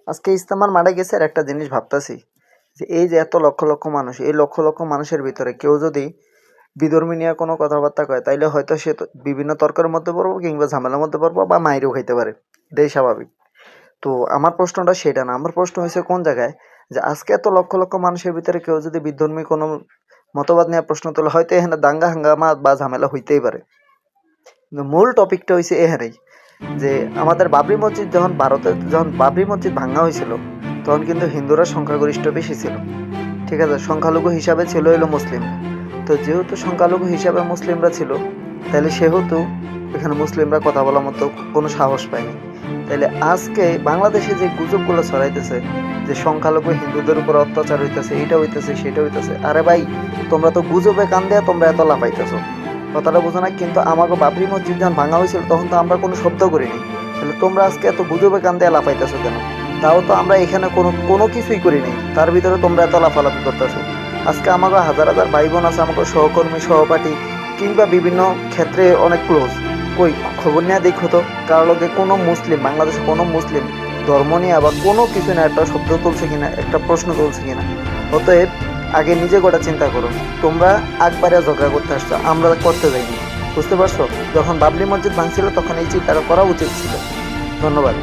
আজকে ইজতেমার মাঠে গেছে আর একটা জিনিস ভাবতাছি যে এই যে এত লক্ষ লক্ষ মানুষ, এই লক্ষ লক্ষ মানুষের ভিতরে কেউ যদি বিধর্মী নিয়ে কোনো কথাবার্তা কয় তাইলে হয়তো সে বিভিন্ন তর্কের মধ্যে পড়বো কিংবা ঝামেলার মধ্যে পড়বো বা মাইরও খাইতে পারে। এটাই স্বাভাবিক। তো আমার প্রশ্নটা সেটা না, আমার প্রশ্ন হয়েছে কোন জায়গায়, যে আজকে এত লক্ষ লক্ষ মানুষের ভিতরে কেউ যদি বিধর্মী কোনো মতবাদ নিয়ে প্রশ্ন তোলে হয়তো এখানে দাঙ্গা হাঙ্গামা বা ঝামেলা হইতেই পারে। কিন্তু মূল টপিকটা হয়েছে এখানেই, যে আমাদের বাবরি মসজিদ যখন যখন বাবরি মসজিদ ভাঙা হয়েছিল তখন কিন্তু হিন্দুরা সংখ্যাগরিষ্ঠ বেশি ছিল। ঠিক আছে, সংখ্যালঘু হিসাবে ছিল হলো মুসলিম। তো যেহেতু সংখ্যালঘু হিসাবে মুসলিমরা ছিল, তাহলে সেহেতু এখানে মুসলিমরা কথা বলার মতো কোনো সাহস পায়নি। তাহলে আজকে বাংলাদেশে যে গুজবগুলো ছড়াইতেছে যে সংখ্যালঘু হিন্দুদের উপর অত্যাচার হইতেছে, এটা হইতেছে সেটা হইতেছে, আরে ভাই তোমরা তো গুজবে কান দেয়া তোমরা এত লাফাইতেছো, কথাটা বোঝো না? কিন্তু আমাকে বাবরি মসজিদ যখন ভাঙা হয়েছিল তখন তো আমরা কোনো শব্দ করিনি, তাহলে তোমরা আজকে এত গুজবে কান দেয়া লাফাইতেছো কেন? তাও তো আমরা এখানে কোনো কোনো কিছুই করি নাই, তার ভিতরে তোমরা এত লাফালাফি করতেছো। আজকে আমাকে হাজার হাজার ভাই বোন আছে, আমাকে সহকর্মী সহপাঠী কিংবা বিভিন্ন ক্ষেত্রে অনেক ক্লোজ। কই খবর নিয়ে দেখো তো কারো লগে কোনো মুসলিম, বাংলাদেশে কোনো মুসলিম ধর্ম নিয়ে আবার কোনো কিছু না একটা শব্দ তুলছে কিনা, একটা প্রশ্ন তুলছে কিনা? অতএব আগে নিজে গোটা চিন্তা করো। তোমরা একবারে ঝগড়া করতে আসছো, আমরা করতে যাইনি। বুঝতে পারছো? যখন বাবরি মসজিদ ভাঙছিল তখন এই চিন্তাটা করা উচিত ছিল। ধন্যবাদ।